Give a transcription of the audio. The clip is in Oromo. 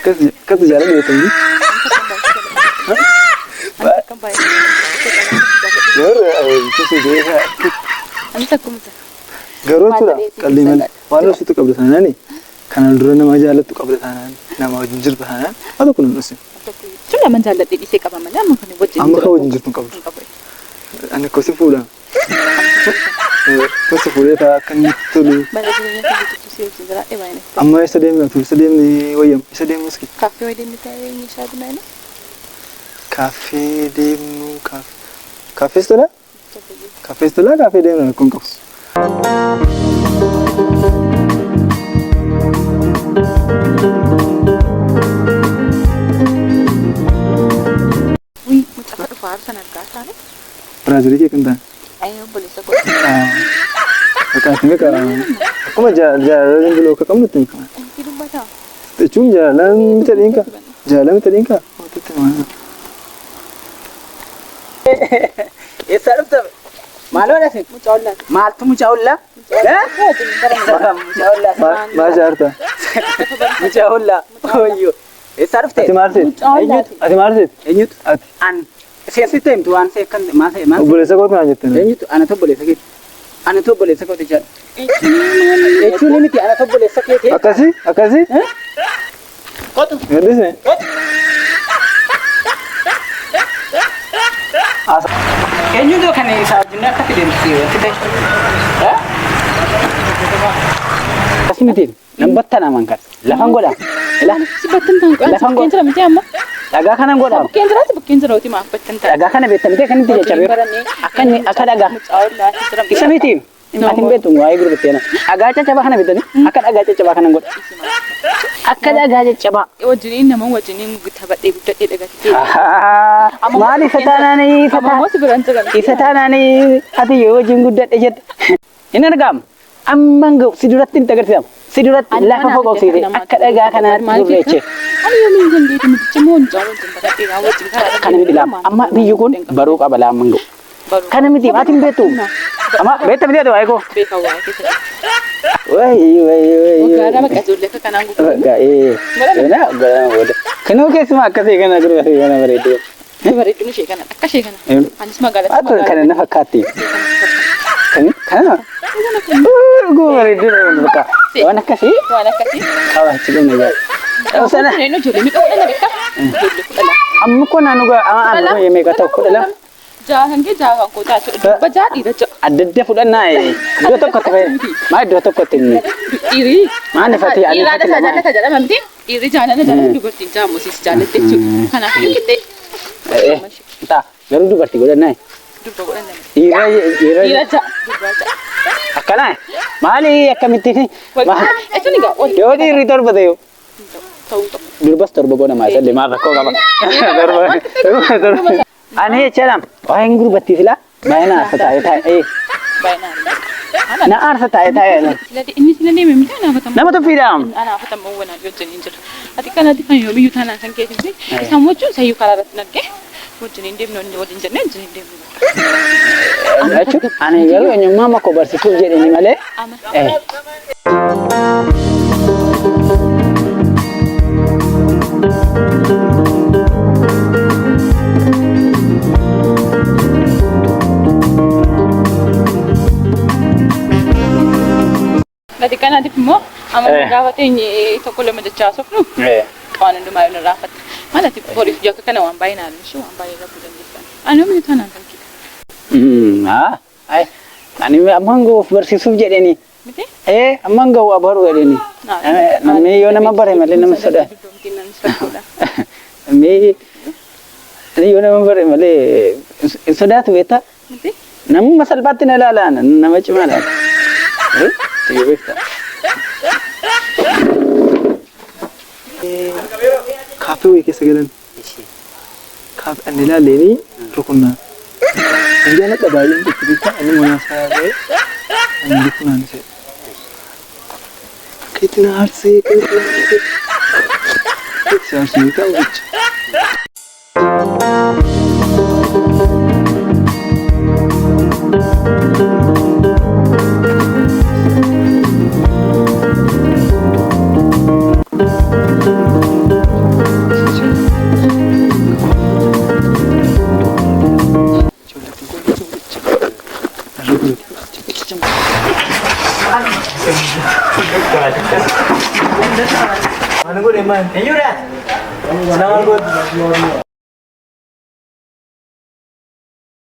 Akkas jaalala beekanii. Kan baay'ee. Garuu kusi beekaa. Ani takkumta. Garuu tura qalbii malee waan ibsitu qabda taanaan kanaan dura nama jaalattu qabda taanaan nama wajjin jirtu taanaan haa tokko nan dhusin. Cuma nama jaalladhee dhiisee qaba malee amma kan wajjin. Amma kan wajjin jirtu qabdu. Ani kosi fuudha. Kosi fuudhee ta'a akka inni tolu. Amma isa deemna tu isa deemni wayyam isa deemu iski. Kaaffee deemni taa'ee inni isaa binaayina. Kaaffee deemnu kaaffee tola? Kaaffee tola kaaffee deemna kun qabsu. Wih, mucaa dhufa harsan argaa taane. Biraazilii kee kan ta'an. Ayo boleh sebut. Makasih mereka. Aku mah jalan dulu ke kamu tuh. Hidup baca. Cuma jalan minta diingka. Jalan minta diingka. Oh itu mana? Sarap tuh. Malu ada sih. Mucaulah. Mal tuh mucaulah. Mucaulah. Mas Arta. Mucaulah. Oh iyo. Sarap tuh. Ati marsit. Ati marsit. Enyut. An. Siapa tim tuan saya kan masih. Boleh sekot kan aja tuh. Enyut. Anak tuh boleh sakit. Anak tuh boleh sakit aja. Ini miti anak tuh boleh sakit. Akasih? Kau tuh. Ngerti sih? Enyut tuh kan ini sahaja nak tapi dia mesti. Hah? Kasih miti. Nampak tanah mangkat. Lafang goda. Lah. Si betul tangkap. Lafang goda. Kenapa mesti amma? Agak kanan goda. Kenapa roti mah betul tangkap. Agak kanan betul miti kan tidak cabai. Akan agak. Mucaulah. Isa miti. Atin betul, wahai guru betul. Agak aja coba kanan betul ni. Akan agak aja coba kanan goda. Akan agak aja coba. Wajinin nama wajinin kita buat ibu tak ada kita. Mali setana ni. Amma masih berantakan. Setana ni. Hati yo wajin gudat aja. Ini regam. Amanggo siduratin tagar siam. Sidurat lafa pokok sini. Akan agak kanan guru receh. Ani yang minggu ni itu mesti cemon jangan tempat dia wajin kalau Kanan bilang. Amma biyukun baru kabala amanggo. Kanan miti matin betul. Amma betul dia tu aku. Bekawai kita. Wah. Gara mak kacau leka kanan guru. Enggak Mana udah. Kenapa semua kasih kana guru kasih kana begitu. Baru itu sih kan. Akka sih kan. Ani semua galas. Atau kana nafakati. Kana. Gue begitu buka. Wana kasih. Kawah cikgu nih. Oh sana. Ini juli ni kau dah beka. Amma ko nanu ga anu ye me kata ko dalam. Jangan kau tak cukup baca ida cok. Adda fudan nai. Do to kata mai do to kata ni. Iri. Mana fati ani. Ira ada saja nanti. Iri jangan ada juga tinja mesti jalan tecu. Karena kita. Entah. Baru du berti godan nai. Ira. Akana. Mali akamiti ni. Itu ni kau. Yo di ritor batayo. Tahu. Durbas torbo na masa lima rakko kama. Torbo. Ani ceram. Wah guru bati sila. Bayna satai thai. Bayna. Na ar satai thai. Ini sila ni memang nak ketemu. Nama tu firam. Anak ketemu wana jual injer. Ati kan ati kan yomi yutana kan ke sini. Semua tu saya kalah betul ke. Jual injer non jual injer ni jual injer. Acu. Ani galu enyo mama ko bar sikul jadi ni male. Nanti kan nanti mo, ama rapat ini toko lama jatuh sok nu. Kawan itu mahu rapat. Mana tipe polis jaga kan awam bayi nalu, sih awam bayi rapat dan depan. Anu mana tanah kan kita. Ani amanggo bersisuf jadi ni. Betul? Amanggo baru jadi ni. Me yo nama bare male nama sudah. Me yo nama bare male sudah tu beta. Betul? Namu masal batin ala nama cuma ala. Tiga beta. Kafe wih kesegalan. Kafe anila leni rukuna. Dia nak kabarin kita ini mana saya. Ini rukuna ni saya. Kita harus kita harus tahu. Mana gue deman? Ayo dah. Senang gue.